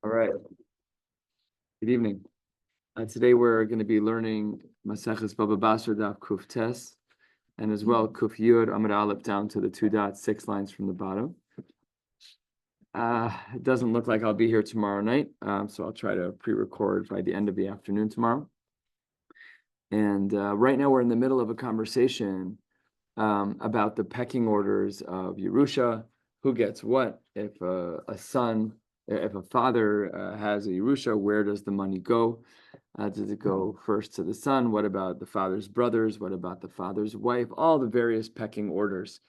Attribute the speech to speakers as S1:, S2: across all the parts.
S1: All right. Good evening. Today we're going to be learning Maseches Bava Basra Daf Kuf Tes, and as well Kuf Yud Amud Aleph down to the 2 dots, 6 lines from the bottom. It doesn't look like I'll be here tomorrow night, so I'll try to pre-record by the end of the afternoon tomorrow. And right now we're in the middle of a conversation about the pecking orders of Yerusha, who gets what. If a father has a Yerusha, where does the money go? Does it go first to the son? What about the father's brothers? What about the father's wife? All the various pecking orders.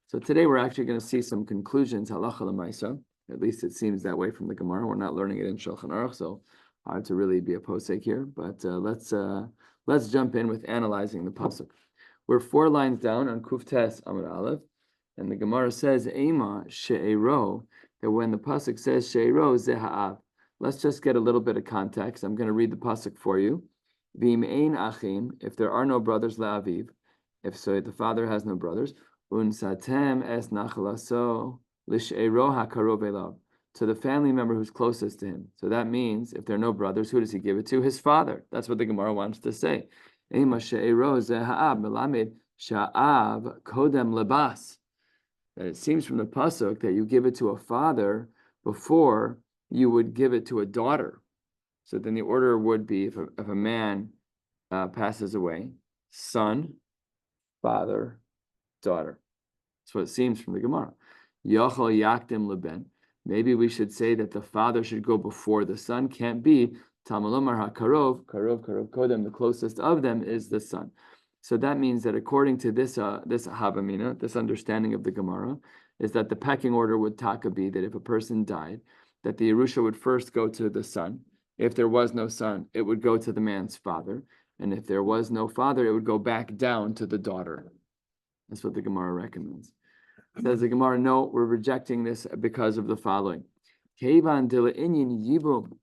S1: So today we're actually going to see some conclusions, halacha l'maisa. At least it seems that way from the Gemara. We're not learning it in Shulchan Aruch, so hard to really be a posek here. But let's jump in with analyzing the pasuk. We're 4 lines down on Kuf Tes Amud Aleph, and the Gemara says, Ema she'ero, that when the pasuk says she'ero ze ha'av. Let's just get a little bit of context. I'm going to read the pasuk for you. V'im ein achim, if there are no brothers la'aviv, if so the father has no brothers, unsatem es nachlaso l'she'ero ha'karov elav, to the family member who's closest to him. So that means if there are no brothers, who does he give it to? His father. That's what the Gemara wants to say. Ema she'ero ze ha'av melamed sha'av kodem lebas. That it seems from the pasuk that you give it to a father before you would give it to a daughter. So then the order would be, if a man passes away, son, father, daughter. That's what it seems from the Gemara. Yochel yakdim leben. Maybe we should say that the father should go before the son. Can't be. Tamalomar hakarov, karov kodem. The closest of them is the son. So that means that according to this havamina, this understanding of the Gemara, is that the pecking order would taka be that if a person died, that the Yerusha would first go to the son. If there was no son, it would go to the man's father. And if there was no father, it would go back down to the daughter. That's what the Gemara recommends. Says the Gemara, no, we're rejecting this because of the following. Kevan dila'inyin yibum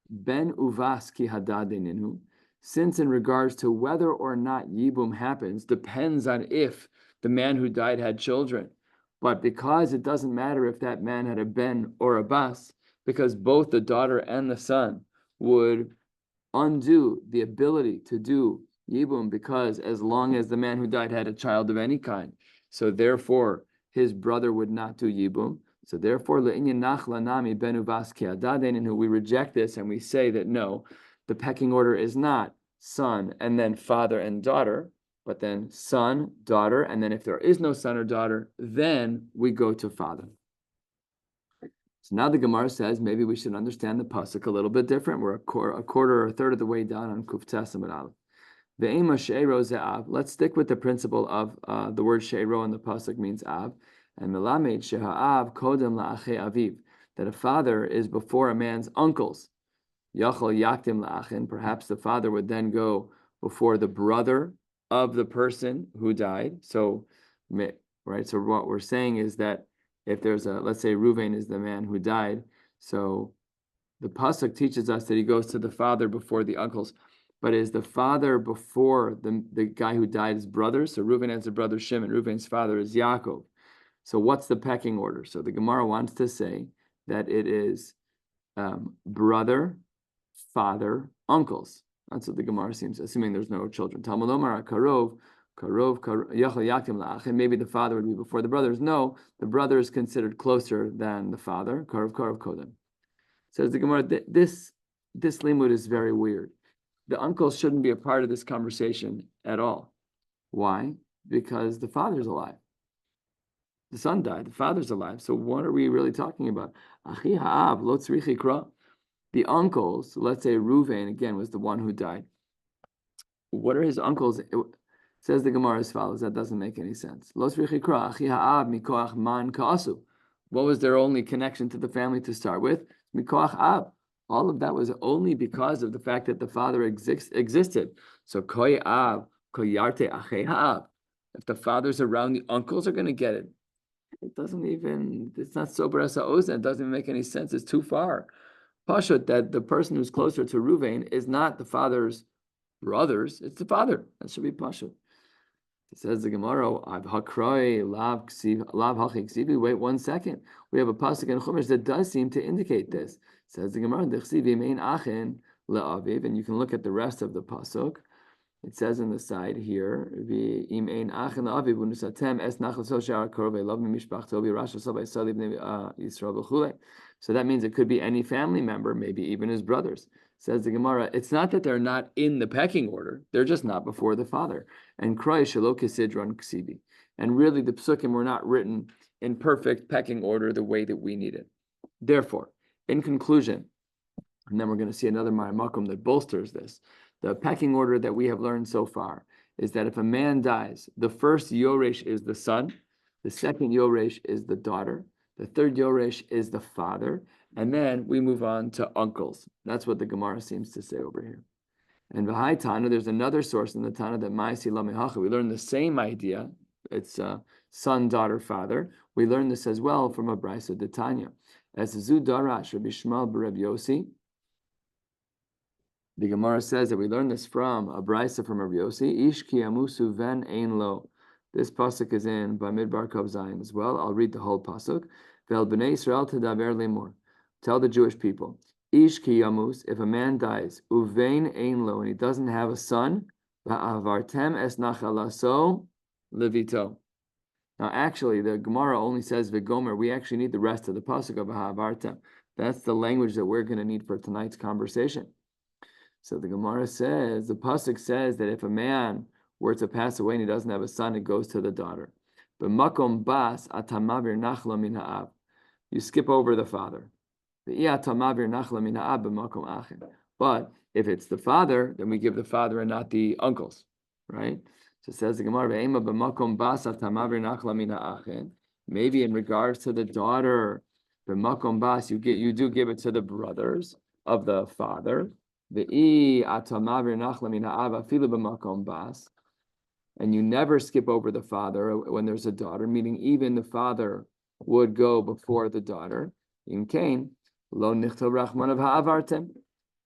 S1: ben uvas ki hadadininu. Since in regards to whether or not yibum happens, depends on if the man who died had children. But because it doesn't matter if that man had a ben or a bas, because both the daughter and the son would undo the ability to do yibum, because as long as the man who died had a child of any kind, so therefore his brother would not do yibum. So therefore, we reject this and we say that no, the pecking order is not son and then father and daughter, but then son, daughter, and then if there is no son or daughter, then we go to father. So now the Gemara says maybe we should understand the pasuk a little bit different. We're a quarter or a third of the way down on Kuf Tes Amud Aleph. Ve'ema she'ero ze'av. Let's stick with the principle of the word she'ero in the pasuk means av, and melamed she'ha'av kodem la'achei aviv, that a father is before a man's uncles. Yachol yaktim la'achin. Perhaps the father would then go before the brother of the person who died. So, right. So what we're saying is that if there's let's say Reuven is the man who died, so the pasuk teaches us that he goes to the father before the uncles. But is the father before the guy who died his brother? So Reuven has a brother Shimon. Reuven's father is Yaakov. So what's the pecking order? So the Gemara wants to say that it is brother, father, uncles. That's what the Gemara seems, assuming there's no children. Talmud Omar karov. Maybe the father would be before the brothers. No, the brother is considered closer than the father. Karov kodem. Says the Gemara, this limud is very weird. The uncles shouldn't be a part of this conversation at all. Why? Because the father's alive. The son died. The father's alive. So what are we really talking about? The uncles, let's say Reuven again was the one who died. What are his uncles? Says the Gemara as follows. That doesn't make any sense. What was their only connection to the family to start with? Mikoach ab. All of that was only because of the fact that the father existed. So koy ab, koyarte ache ab. If the father's around, the uncles are going to get it. It's not sober as ozen. It doesn't even make any sense. It's too far. Pashut, that the person who's closer to Reuven is not the father's brothers, it's the father. That should be Pashut. It says the Gemara, wait 1 second. We have a pasuk in Chumash that does seem to indicate this. It says the Gemara, and you can look at the rest of the pasuk. It says on the side here, so that means it could be any family member, maybe even his brothers. Says the Gemara, it's not that they're not in the pecking order, they're just not before the father. And really the psukim were not written in perfect pecking order the way that we need it. Therefore, in conclusion, and then we're going to see another Makom that bolsters this. The pecking order that we have learned so far is that if a man dies, the first Yoresh is the son, the second Yoresh is the daughter, the third Yoresh is the father, and then we move on to uncles. That's what the Gemara seems to say over here. And V'hai Tana, there's another source in the Tana that Ma'asi Lamehacha. We learn the same idea. It's son, daughter, father. We learn this as well from a Brisa de Tanya. As Zu Darash Rabbi Shmuel B'Reb Yossi, the Gemara says that we learn this from a brisa from Rabbi Yossi. Ish ki amusu ven ein lo. This pasuk is in Bamidbar Kav Zayin as well. I'll read the whole pasuk. Vel b'nei Yisrael tedaber lemor. Tell the Jewish people. Ish ki yamus. If a man dies, uvein ein lo, and he doesn't have a son, va'avartem es nachalaso levito. Now, actually, the Gemara only says v'gomer. We actually need the rest of the pasuk of va'avartem. That's the language that we're going to need for tonight's conversation. So the Gemara says, the pasuk says that if a man were to pass away and he doesn't have a son, it goes to the daughter. But makom bas atamavir nachla min ha'av. You skip over the father. But if it's the father, then we give the father and not the uncles, right? So it says the Gemara, b'makom bas atamavir nachla min ha'achen. Maybe in regards to the daughter, b'makom bas, you do give it to the brothers of the father. And you never skip over the father when there's a daughter, meaning even the father would go before the daughter. In Cain, lo nichtav rachman of ha'avartem.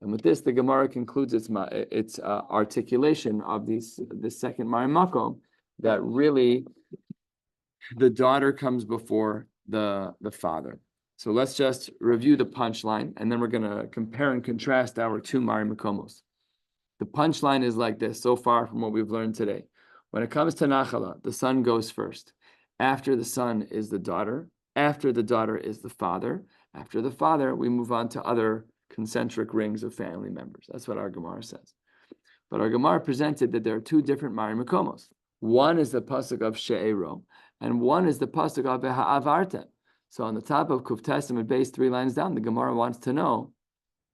S1: And with this, the Gemara concludes its articulation of this second Makom, that really the daughter comes before the father. So let's just review the punchline, and then we're going to compare and contrast our two Mari Makomos. The punchline is like this, so far from what we've learned today. When it comes to Nachala, the son goes first. After the son is the daughter. After the daughter is the father. After the father, we move on to other concentric rings of family members. That's what our Gemara says. But our Gemara presented that there are two different Mari Makomos. One is the pasuk of She'ero, and one is the pasuk of Ha'avartem. So on the top of Kuf Testament base, 3 lines down, the Gemara wants to know,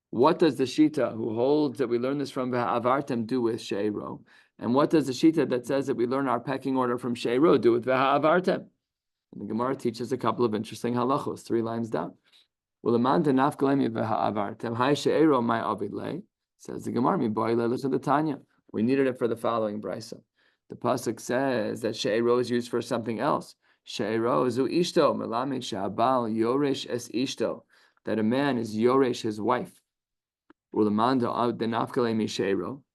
S1: what does the Shita who holds that we learn this from V'ha'avartem do with She'ero? And what does the Shita that says that we learn our pecking order from She'ero do with V'ha'avartem? And the Gemara teaches a couple of interesting halachos, 3 lines down. Says the Gemara, listen to Tanya. We needed it for the following brisa. The pasuk says that She'ero is used for something else. She'ero zu ishto, melame she'abal yoresh es ishto, that a man is yoresh his wife.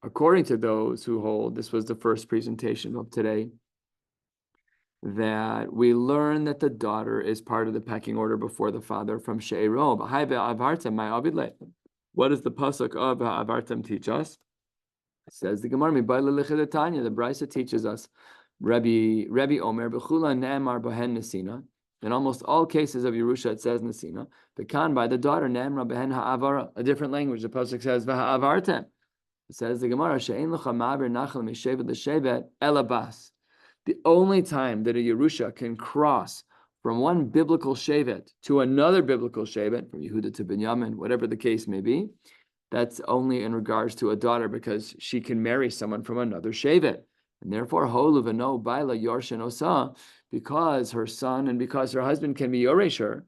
S1: According to those who hold, this was the first presentation of today, that we learn that the daughter is part of the pecking order before the father from She'ero. What does the pasuk of Avartam teach us? It says the Gemara, the Brisa teaches us, Rabbi Omer, B'chula ne'emar bohen nesina. In almost all cases of Yerusha, it says nesina. Bekan, by the daughter, ne'emar bohen ha'avara. A different language. The pasuk says v'ha'avartem. It says the Gemara, she'ein l'cha ma'aver nachal mishevet l'shevet elabas. The only time that a Yerusha can cross from one biblical shevet to another biblical shevet, from Yehuda to Binyamin, whatever the case may be, that's only in regards to a daughter, because she can marry someone from another shevet. And therefore, holuvano baila yorshin osa, because her son and because her husband can be yoresh her,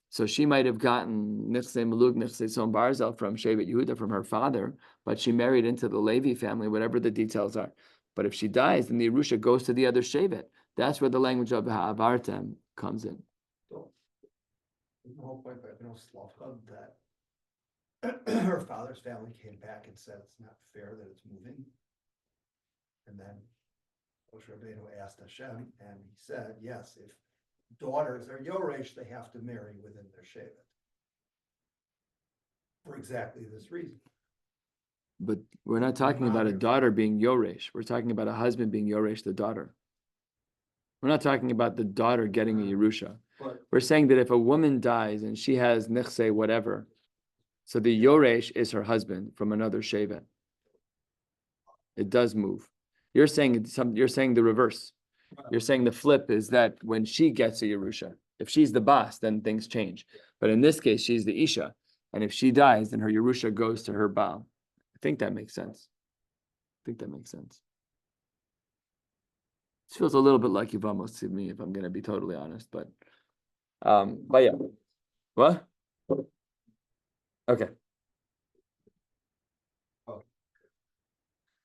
S1: so she might have gotten nichse malug nichse son barzel from Shevet Yehuda, from her father, but she married into the Levi family, whatever the details are. But if she dies, then the Yerusha goes to the other shevet. That's where the language of ha'avartem comes in.
S2: So, the whole point by Slavka that her father's family came back and said it's not fair that it's moving. And then Moshe Rabbeinu asked Hashem, and he said, yes, if daughters are Yoresh, they have to marry within their Shevet. For exactly this reason.
S1: But we're not talking about a daughter being Yoresh. We're talking about a husband being Yoresh the daughter. We're not talking about the daughter getting a Yerusha. We're saying that if a woman dies and she has Nechse, whatever, so the Yoresh is her husband from another Shevet. It does move. You're saying the reverse. You're saying the flip is that when she gets a Yerusha, if she's the boss, then things change. But in this case, she's the Isha. And if she dies, then her Yerusha goes to her Baal. I think that makes sense. It feels a little bit like Yevamos to me, if I'm going to be totally honest. But yeah. What? Okay.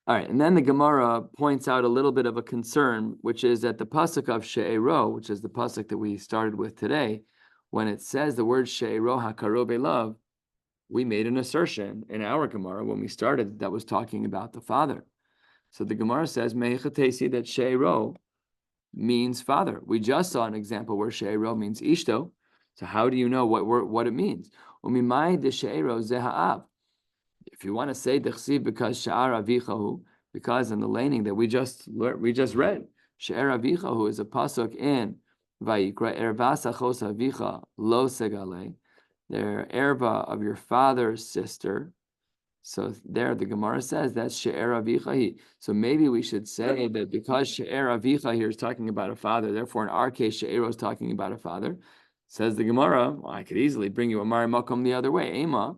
S1: All right, and then the Gemara points out a little bit of a concern, which is that the pasuk of She'ero, which is the pasuk that we started with today, when it says the word She'ero HaKarov Elav, we made an assertion in our Gemara when we started that was talking about the father. So the Gemara says, Me'ichatesi, that She'ero means father. We just saw an example where She'ero means Ishto. So how do you know what it means? Umimai de She'ero zeha'av. If you want to say dechsiv because she'ar avichahu, because in the laning that we just read, she'ar avichahu is a pasuk in Vayikra, ervasa chos avicha lo segale, they're erva of your father's sister. So there the Gemara says that's she'er avichahi. So maybe we should say that because she'er avicha here is talking about a father, therefore in our case she'ero is talking about a father. Says the Gemara, well, I could easily bring you a mari makom the other way, ema.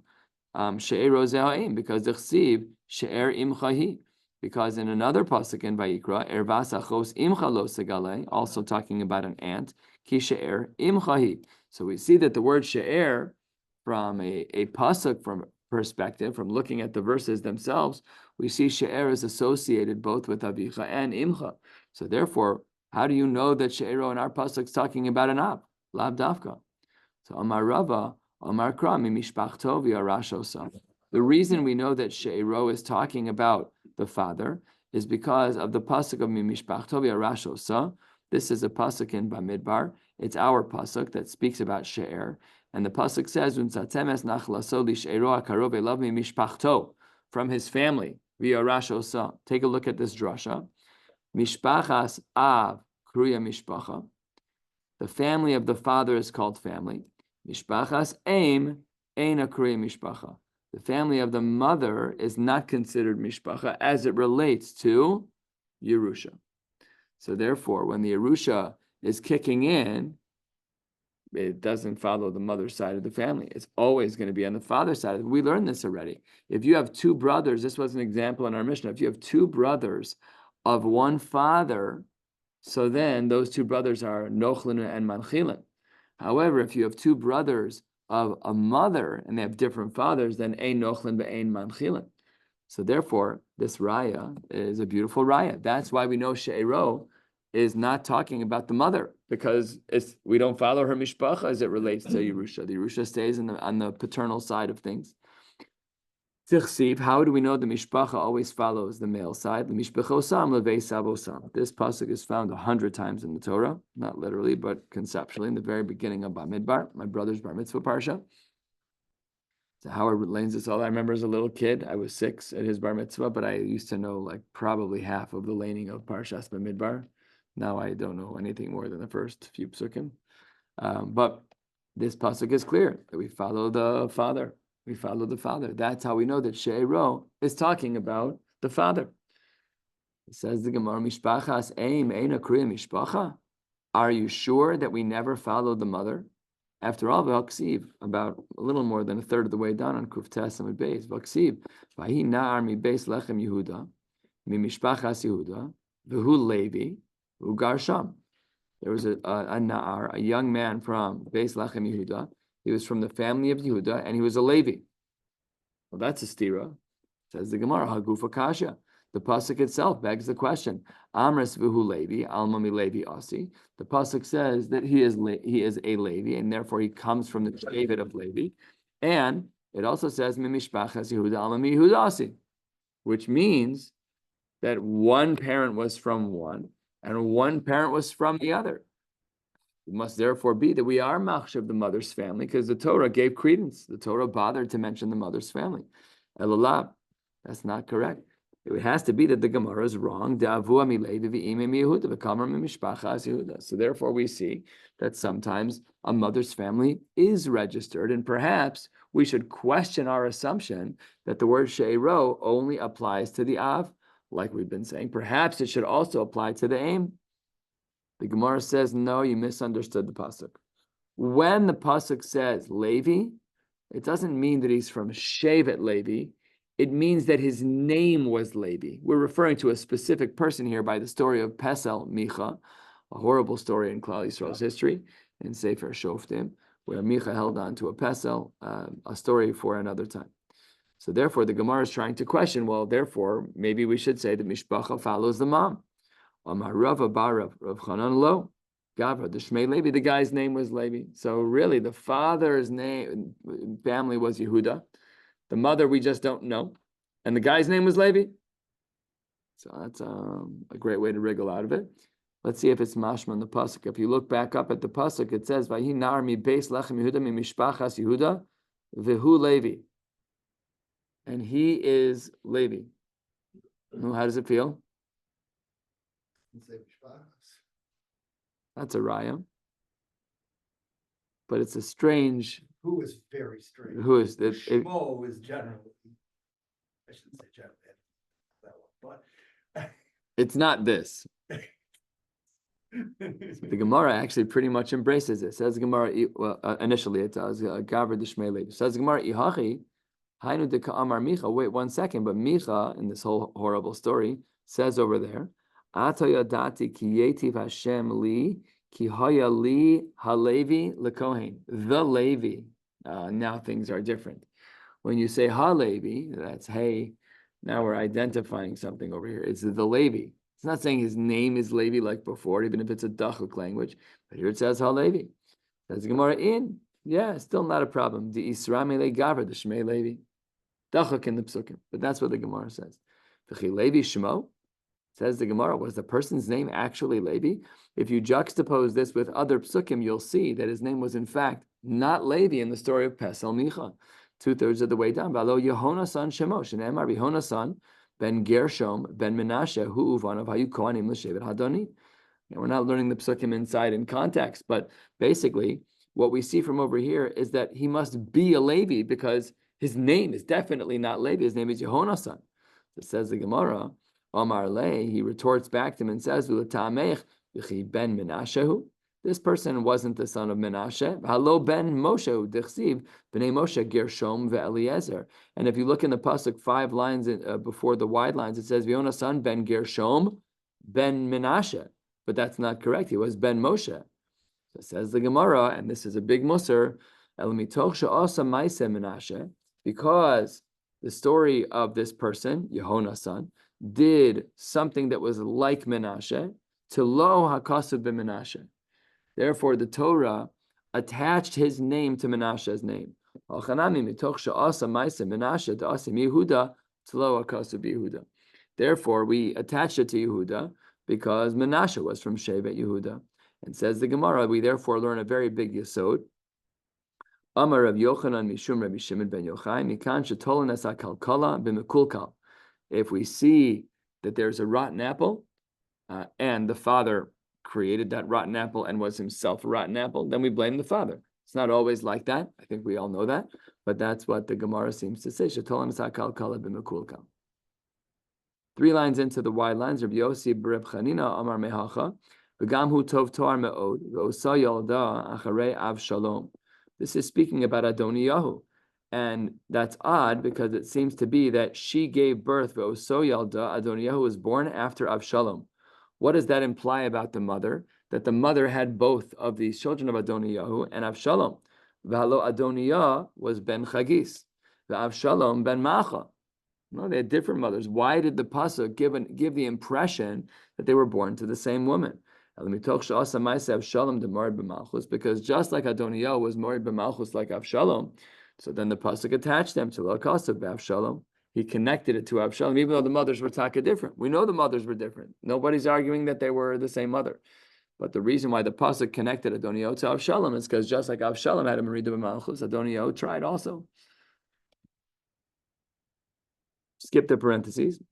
S1: She'ero ze'ha'im, because the chsiv she'er imchahi, because in another pasuk in Vayikra, ervas achos imcha lo segale, also talking about an ant, ki she'er imchahi. So we see that the word she'er, from a pasuk from perspective, from looking at the verses themselves, we see she'er is associated both with avicha and imcha. So therefore, how do you know that she'ero in our pasuk is talking about an ab, lav dafka? So Amar Rava, Amar Kra, mimishpachto v'arashosa. The reason we know that She'ero is talking about the father is because of the pasuk of mimishpachto v'arashosa. This is a pasuk in Bamidbar. It's our pasuk that speaks about She'er. And the pasuk says, Untzatemes nachlaso li She'ero akarov elav mimishpachto, from his family, v'arashosa. Take a look at this drasha. Mishpachas av kruya mishpacha. The family of the father is called family. Mishpachas aim eina kruya mishpacha. The family of the mother is not considered mishpacha as it relates to Yerusha. So therefore, when the Yerusha is kicking in, it doesn't follow the mother's side of the family. It's always going to be on the father's side. We learned this already. If you have two brothers, this was an example in our Mishnah. If you have two brothers of one father, so then those two brothers are Nochlin and Manchilin. However, if you have two brothers of a mother and they have different fathers, then Ein Nochlin be'ein Manchilin. So therefore, this raya is a beautiful raya. That's why we know She'ero is not talking about the mother, because we don't follow her mishpacha as it relates to Yerusha. The Yerusha stays on the paternal side of things. How do we know the mishpacha always follows the male side? This pasuk is found 100 times in the Torah, not literally, but conceptually, in the very beginning of Bamidbar, my brother's bar mitzvah parsha. So Howard lanes this all. I remember as a little kid, I was 6 at his bar mitzvah, but I used to know like probably half of the laning of Parshas Bamidbar. Now I don't know anything more than the first few psukim. But this pasuk is clear that we follow the father. We follow the father. That's how we know that She'ero is talking about the father. It says the Gemara, Mishpachas aim eina kriya mishpacha. Are you sure that we never follow the mother? After all, V'aksiv, about a little more than a third of the way down on Kuf Tes Amud Beis, V'aksiv, V'hi na'ar mi Beis Lechem Yehuda, mi Mishpachas Yehuda, V'hu Levi, Ugar Sham. There was a na'ar, a young man from Beis Lechem Yehuda. He was from the family of Yehuda, and he was a Levi. Well, that's a stira. Says the Gemara, Hagufa Kasha. The pasuk itself begs the question. Amras v'hu Levi, alma mi Levi asi. The pasuk says that he is a Levi, and therefore he comes from the Shevet of Levi. And it also says mi mishpachas Yehuda, alma mi Yehuda asi, which means that one parent was from one, and one parent was from the other. It must therefore be that we are machshav the mother's family because the Torah gave credence. The Torah bothered to mention the mother's family. Elalab, that's not correct. It has to be that the Gemara is wrong. So therefore we see that sometimes a mother's family is registered, and perhaps we should question our assumption that the word she'ero only applies to the av, like we've been saying. Perhaps it should also apply to the aim. The Gemara says, no, you misunderstood the pasuk. When the pasuk says Levi, it doesn't mean that he's from Shevet Levi. It means that his name was Levi. We're referring to a specific person here by the story of Pesel Micha, a horrible story in Klal Yisrael's history, in Sefer Shoftim, where Micha held on to a Pesel, a story for another time. So therefore, the Gemara is trying to question, well, therefore, maybe we should say that Mishpacha follows the mom. Amar Rava bar Rav Chanan lo, Gavra, the Shmei Levi, the guy's name was Levi. So really, the father's name, family was Yehuda. The mother, we just don't know. And the guy's name was Levi. So that's a great way to wriggle out of it. Let's see if it's mashma in the pasuk. If you look back up at the pasuk, it says, "Vahi nar mi beis lechem Yehuda mi mishpachas Yehuda v'hu Levi," and he is Levi. How does it feel? That's a raya, but it's a strange.
S2: Who is very strange.
S1: Who is that?
S2: Shmo is generally. I shouldn't say generally. That one, but
S1: it's not this. The Gemara actually pretty much embraces it. Says the Gemara, well, initially it does. Gavra d'shmei Levi. Says the Gemara, Ihachi, Hainu de Ka'amar Micha. Wait 1 second, but Micha in this whole horrible story says over there, Ato yadati ki yetiv Hashem li ki haya li halevi lekohen. The Levi. Now things are different. When you say halevi, that's hey. Now we're identifying something over here. It's the Levi. It's not saying his name is Levi like before, even if it's a Dachuk language. But here it says Halevi. Says Gemara in. Yeah, still not a problem. The Isra'mele Gavra, the Shmei Levi. Dachuk in the Psukim. But that's what the Gemara says. V'chi Levi Shmo. Says the Gemara, was the person's name actually Levi? If you juxtapose this with other Psukim, you'll see that his name was in fact not Levi in the story of Pesel Micha. 2/3 of the way down. V'alo Yehonasan Shemo. Shneimar Yehonasan ben Gershom ben Menashe hu uvanav hayu kohanim l'shevet hadoni. We're not learning the psukim inside in context, but basically what we see from over here is that he must be a Levi because his name is definitely not Levi. His name is Yehonasan. It says the Gemara, Amar Le, he retorts back to him and says, V'l'tamech v'chi ben Menashehu. This person wasn't the son of Menashe. Halo ben Moshe d'chsiv b'nei Moshe Gershom ve'Eliezer. And if you look in the pasuk 5 lines before the wide lines, it says V'yona son ben Gershom ben Menashe. But that's not correct. He was ben Moshe. So says the Gemara, and this is a big musar. El mitoch she'asa ma'aseh Menashe, because the story of this person, Yehonasan, did something that was like Menashe to lo hakasuv b'Menashe. Therefore, the Torah attached his name to Menashe's name. Therefore, we attached it to Yehuda because Menashe was from Shevet Yehuda. And says the Gemara, we therefore learn a very big yesod. Amar Rav Yochanan Mishum Rabbi Shimon ben Yochai Mikan Shetolan Es HaKalkala B'Mekulkal. If we see that there's a rotten apple, and the father created that rotten apple and was himself a rotten apple, then we blame the father. It's not always like that. I think we all know that, but that's what the Gemara seems to say. 3 lines into the wide lines, Rabbi Yossi B'Reb Chanina Amar Mehacha, V'gam hu tov toar me'od, V'osa yolda acharei av shalom. This is speaking about Adoniyahu, and that's odd because it seems to be that she gave birth. V'osa yolda, Adoniyahu was born after Avshalom. What does that imply about the mother? That the mother had both of these children of Adoniyahu and Avshalom. V'halo Adoniyah was ben Chagis, v'Avshalom ben Macha. No, they had different mothers. Why did the pasuk give the impression that they were born to the same woman? Because just like Adoniyah was married b'malchus like Avshalom, so then the pasuk attached them to Lo Kasav b'Avshalom. he connected it to Avshalom, even though the mothers were taka different. We know the mothers were different. Nobody's arguing that they were the same mother. But the reason why the pasuk connected Adoniyahu to Avshalom is because just like Avshalom had a Merida b'Malchus, Adoniyahu tried also. Skip the parentheses.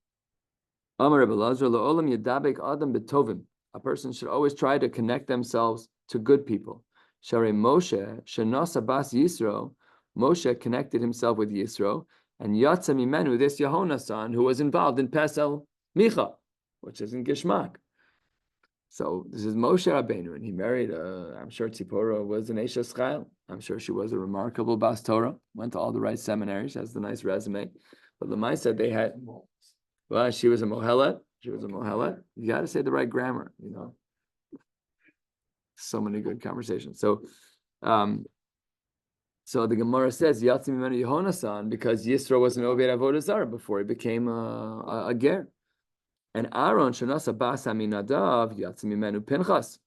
S1: Amar Rebbe Lazar, la'olam yadabek adam b'tovim. A person should always try to connect themselves to good people. Sharei Moshe, shenasa bas Yisro, Moshe connected himself with Yisro, and Yatza Mimenu, this Yehonasan, who was involved in Pesel Micha, which is in Gishmak. So this is Moshe Rabbeinu, and he married, I'm sure Tzipora was an Eshes Chayil. I'm sure she was a remarkable Bas Torah, went to all the right seminaries, has the nice resume. But Lamai said they had, well, she was a Mohelet. She was a Mohelet. You got to say the right grammar, you know. So many good conversations. So the Gemara says Yatsi Mimenu Yehonasan because Yisro was an Oved Avodah Zarah before he became a ger, and Aaron Shanasa Bas Aminadav Yatsi Mimenu Pinchas,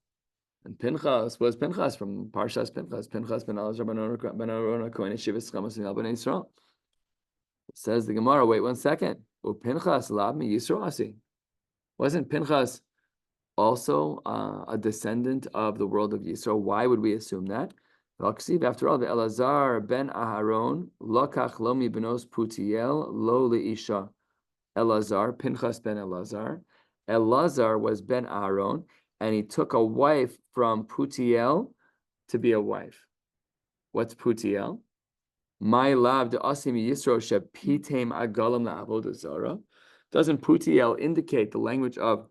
S1: and Pinchas was Pinchas from Parshas Pinchas. Pinchas ben Elazar ben Aaron Kohen Shivas Chamas Ben Yisrael. Says the Gemara. Wait 1 second. Oh, Pinchas Lab Mi Yisro Asi. Wasn't Pinchas also a descendant of the world of Yisro? Why would we assume that? After all, the Elazar ben Aharon lokach lo mi benos Putiel lo leisha. Elazar, Pinchas ben Elazar. Elazar was ben Aharon, and he took a wife from Putiel to be a wife. What's Putiel? My lav de asim Yisro shepitem agalam la'avodah zara. Doesn't Putiel indicate the language of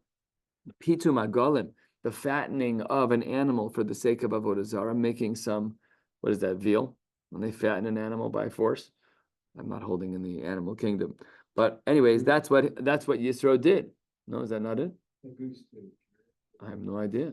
S1: pitum agalim, the fattening of an animal for the sake of avodah zarah, making some, what is that, veal? When they fatten an animal by force. I'm not holding in the animal kingdom, but anyways, that's what Yisro did. No, is that not it? I have no idea.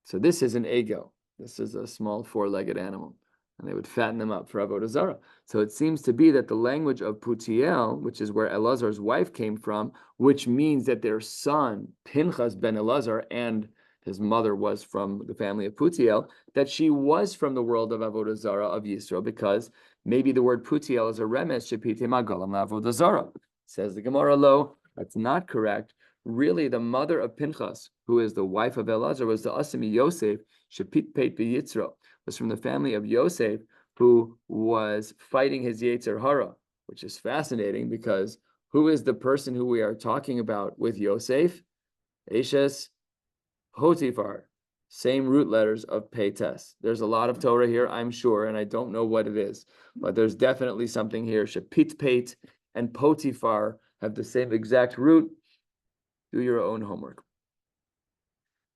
S1: So this is an ego. This is a small four-legged animal, and they would fatten them up for avodah zarah. So it seems to be that the language of Putiel, which is where Elazar's wife came from, which means that their son Pinchas ben Elazar and his mother was from the family of Putiel, that she was from the world of avodah zarah of Yisro, because maybe the word Putiel is a remes shepite magalam avodah zarah. Says the Gemara, lo, that's not correct. Really, the mother of Pinchas, who is the wife of Elazar, was the Asimi Yosef shepit peit beYitzro, was from the family of Yosef, who was fighting his Yetzer Hara, which is fascinating because who is the person who we are talking about with Yosef? Eshes Potiphar, same root letters of Peites. There's a lot of Torah here, I'm sure, and I don't know what it is, but there's definitely something here. Shepit Peit and Potiphar have the same exact root. Do your own homework.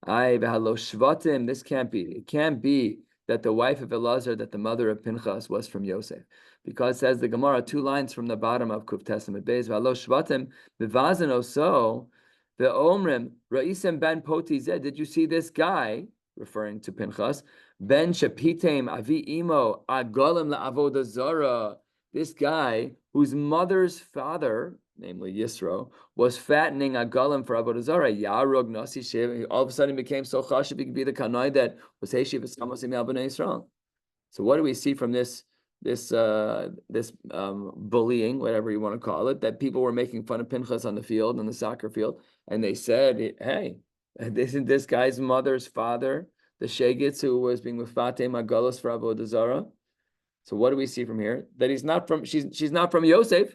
S1: This can't be. It can't be that the wife of Elazar, that the mother of Pinchas was from Yosef. Because says the Gemara, 2 lines from the bottom of Kuf Testament Beis, V'alo Shvatim, B'vazan oso, Ve'omrim, Ra'isem ben Poti zed. Did you see this guy, referring to Pinchas, Ben Shapitem Avi Imo, Agolim La'avodah Zarah, this guy whose mother's father, namely Yisro, was fattening a golem for avodah zarah. Yarog nasi shev. All of a sudden, he became so chashiv. He could be the kanai that was heishiv eskamosim al bnei Yisrael. So, what do we see from this bullying, whatever you want to call it, that people were making fun of Pinchas on the field, on the soccer field, and they said, "Hey, isn't this guy's mother's father the shegitz who was being mefateh magalos for avodah zarah?" So, what do we see from here? That he's not from. She's not from Yosef.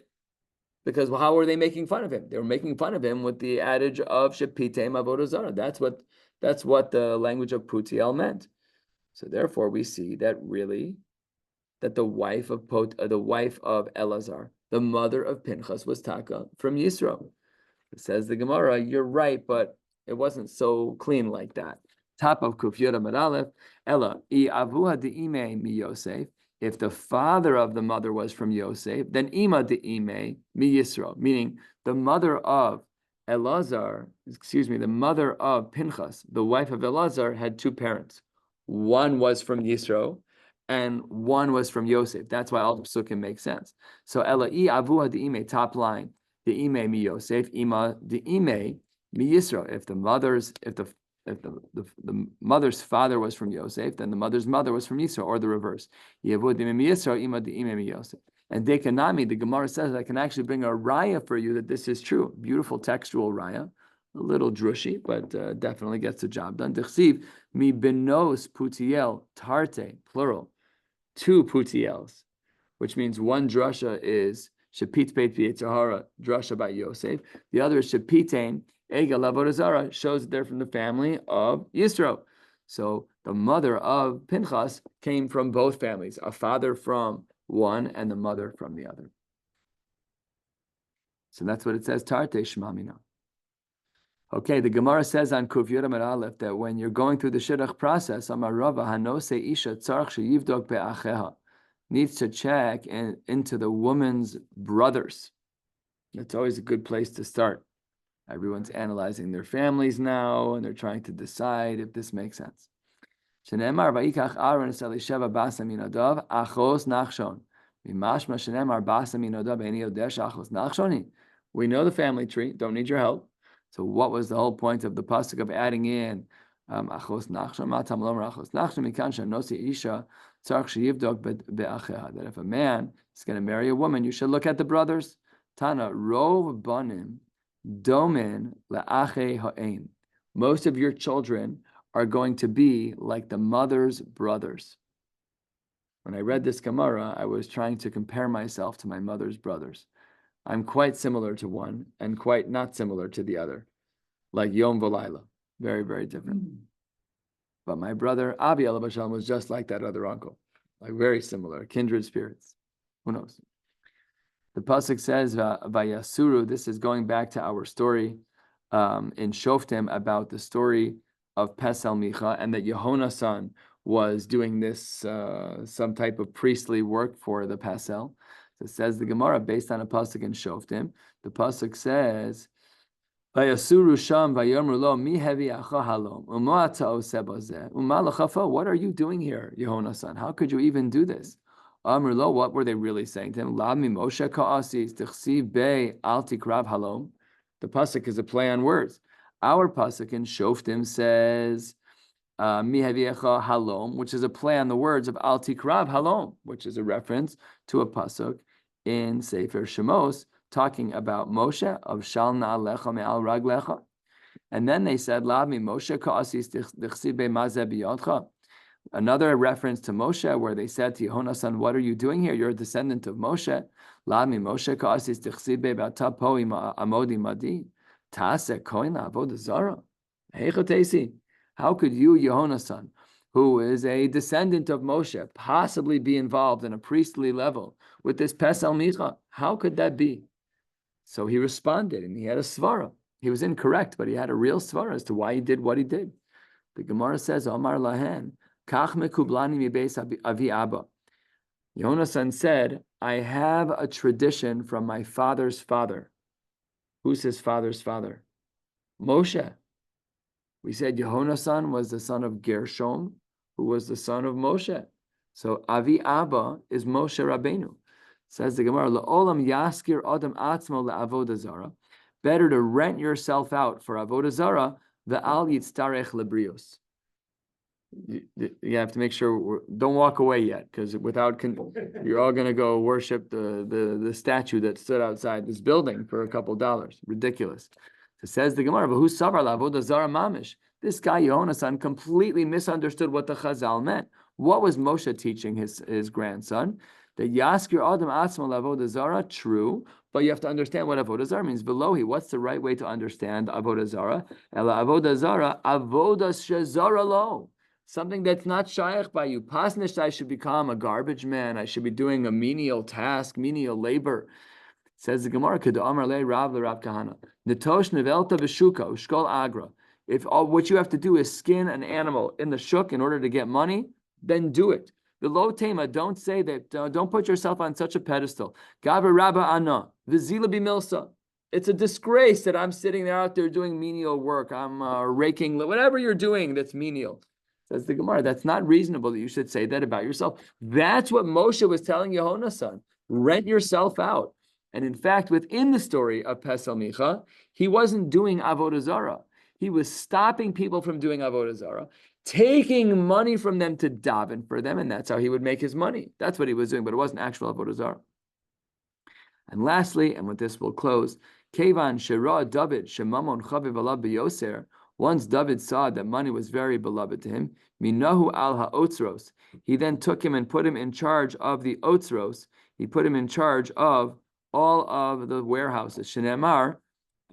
S1: Because how were they making fun of him? They were making fun of him with the adage of Shepitem Avodah Zarah. That's what the language of Putiel meant. So therefore, we see that really, that the wife of Elazar, the mother of Pinchas, was Taka from Yisro. It says the Gemara, you're right, but it wasn't so clean like that. Top of Kuf Yud Amud Aleph, Ella I avuha deime mi Yosef. If the father of the mother was from Yosef, then ima deime mi Yisro, meaning the mother of the mother of Pinchas, the wife of Elazar, had 2 parents. One was from Yisro, and one was from Yosef. That's why all the psukim make sense. So Ella I avuha deime, top line, deime mi Yosef, ima deime mi Yisro. If the if the mother's father was from Yosef, then the mother's mother was from Yisrael, or the reverse. And Dekanami, the Gemara says, I can actually bring a raya for you that this is true. Beautiful textual raya, a little drushy, but definitely gets the job done. Dechsiv mi benos putiel tarte, plural, 2 putiels, which means one drasha is Shepit Beit V'Yitzhahara, drasha by Yosef. The other is Shepitain Ega Lavot Zara, shows that they're from the family of Yisro. So the mother of Pinchas came from both families, a father from one and the mother from the other. So that's what it says, Tarte Shmamina. Okay, the Gemara says on Kuf Yud Amud Aleph that when you're going through the shidduch process, Amar Rava Hanose Isha Tzarch Sheyivdok Be'acheha, needs to check into the woman's brothers. That's always a good place to start. Everyone's analyzing their families now, and they're trying to decide if this makes sense. Shenemar vayikach Aaron es Elisheva bas Aminadav achos nachshon. Mimashma shenemar bas Aminadav eni yodesh achos nachshoni. We know the family tree. Don't need your help. So what was the whole point of the pasuk of adding in achos nachshon? Matam lomer achos nachshon mikan shenosi isha tzarch sheyivdok be'acheha. That if a man is going to marry a woman, you should look at the brothers. Tana rov banim domin le'ache ha'ein. Most of your children are going to be like the mother's brothers. When I read this Gemara, I was trying to compare myself to my mother's brothers. I'm quite similar to one and quite not similar to the other, like Yom V'Laila, very, very different. But my brother Abi Alav Hashalom was just like that other uncle, like very similar, kindred spirits. Who knows? The pasuk says, "Vayasuru." This is going back to our story in Shoftim about the story of Pesel Micha, and that Yehonasan was doing this some type of priestly work for the Pesel. So it says the Gemara based on a pasuk in Shoftim. The pasuk says, "Vayasuru sham vayomru lo mi hevi acha halom u'ma ata oseh bazeh u'ma lachafo." What are you doing here, Yehonasan? How could you even do this? Amr lo, what were they really saying to him? La mi Moshe ka'asis tichsiv be al tikrav halom. The pasuk is a play on words. Our pasuk in Shoftim says mi haviecha halom, which is a play on the words of al tikrav halom, which is a reference to a pasuk in Sefer Shemos talking about Moshe of shal na'alecha me'al raglecha. And then they said la mi Moshe ka'asis tichsiv be mazeh biyodcha. Another reference to Moshe, where they said to Yehonasan, "What are you doing here? You're a descendant of Moshe." Lami Moshe ka'asis tichsibe b'ata poim amodi madi tase koin la'avodah zara. Heichotesi. How could you, Yehonasan, who is a descendant of Moshe, possibly be involved in a priestly level with this Pesel Micha? How could that be? So he responded, and he had a svara. He was incorrect, but he had a real svara as to why he did what he did. The Gemara says, Omar Lahen. Kach mekublani mi beis avi abba. Yonasan said, I have a tradition from my father's father. Who's his father's father? Moshe. We said Yehonasan was the son of Gershom, who was the son of Moshe. So Avi Abba is Moshe Rabbeinu. Says the Gemara, La'olam yaskir adam atzmo le'avodah zara. Better to rent yourself out for avodah zara, ve'al yitztarech lebrios. You have to make sure, don't walk away yet, because you're all going to go worship the statue that stood outside this building for a couple $. Ridiculous. So says the Gemara, "V'hu savar la'avodah zara mamish." This guy Yehonasan completely misunderstood what the Chazal meant. What was Moshe teaching his grandson? That yaskir adam atzmo la'avodah zara, true, but you have to understand what avodah zara means. Velohi, what's the right way to understand avodah zara? Ela avodah zara, avodah shezara lo. Something that's not shaykh by you. Pasnish, I should become a garbage man. I should be doing a menial task, menial labor. Says the Gemara, Kedamar le Rav Kahana. Netosh nevelta v'shuka ushkol agra. If all what you have to do is skin an animal in the shuk in order to get money, then do it. The low tema, don't say that. Don't put yourself on such a pedestal. Gabra Rabba Anna v'zila b'milsa. It's a disgrace that I'm sitting there out there doing menial work. I'm raking, whatever you're doing that's menial. Says the Gemara, that's not reasonable that you should say that about yourself. That's what Moshe was telling Yehonasan. Rent yourself out. And in fact, within the story of Pesel Micha, he wasn't doing avodah zara. He was stopping people from doing avodah zarah, taking money from them to daven for them, and that's how he would make his money. That's what he was doing, but it wasn't actual avodah zarah. And lastly, and with this we'll close, Kevan Shera David Shemamon Chaviv Alav B'Yoser. Once David saw that money was very beloved to him, Minahu al ha'otzros. He then took him and put him in charge of the otzros. He put him in charge of all of the warehouses. Shenemar,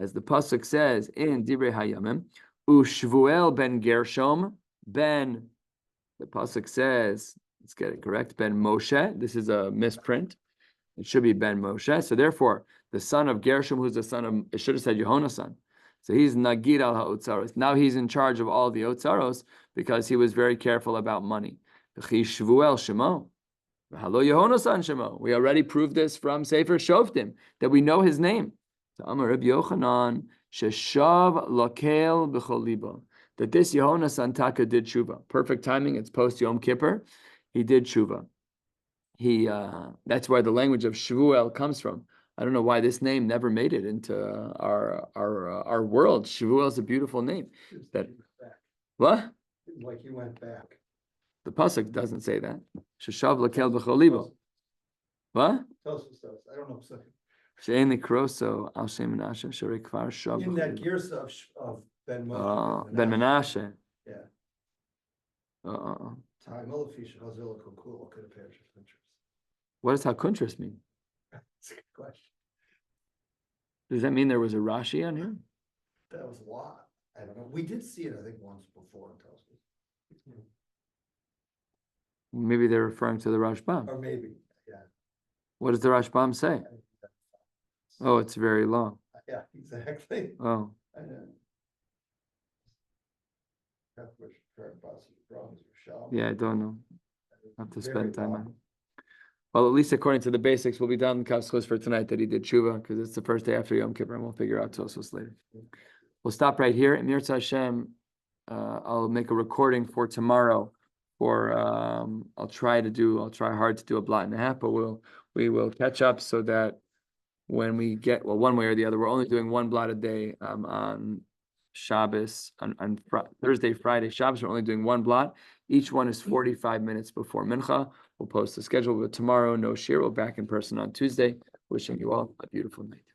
S1: as the pasuk says in Divrei Hayamim, Ushvuel ben Gershom ben. The pasuk says, let's get it correct, ben Moshe. This is a misprint. It should be ben Moshe. So therefore, the son of Gershom, who's the son of, it should have said Yehonasan. So he's Nagid al ha'otzaros. Now he's in charge of all the otzaros because he was very careful about money. Shvuel Shemo. Hello Yehonasan Shemo. We already proved this from Sefer Shoftim, that we know his name. So Amar Rabbi Yochanan, Sheshav Lakel B'chol Libo. That this Yehonasan Taka did tshuva. Perfect timing, it's post Yom Kippur. He did tshuva. That's where the language of Shvuel comes from. I don't know why this name never made it into our world. Shvuel is a beautiful name. That what?
S2: Like he went back.
S1: The pasuk doesn't say that. Sheshav lakel b'chol libo. What?
S2: Tosus does. I don't know.
S1: She'en likroso al shem Menashe sherei kvar shav.
S2: In that gears of Ben Moshe.
S1: Ben Menashe.
S2: Yeah.
S1: What does hakuntras mean?
S2: That's a good question.
S1: Does that mean there was a Rashi on here?
S2: That was a lot. I don't know. We did see it, I think, once before in Tosus.
S1: Maybe they're referring to the Rashbam.
S2: Or maybe, yeah.
S1: What does the Rashbam say? Oh, it's very long.
S2: Yeah, exactly.
S1: Oh.
S2: I know.
S1: Yeah, I don't know. I have to spend time on it. Well, at least according to the basics, we'll be done in Kavschus for tonight that he did tshuva because it's the first day after Yom Kippur, and we'll figure out Tosos later. We'll stop right here. Emir Hashem, I'll make a recording for tomorrow. I'll try hard to do a blot and a half, but we will catch up so that when we get, well, one way or the other, we're only doing one blot a day on Shabbos, on Thursday, Friday, Shabbos, we're only doing one blot. Each one is 45 minutes before Mincha. We'll post the schedule, but tomorrow, no shiur. We're back in person on Tuesday. Wishing you all a beautiful night.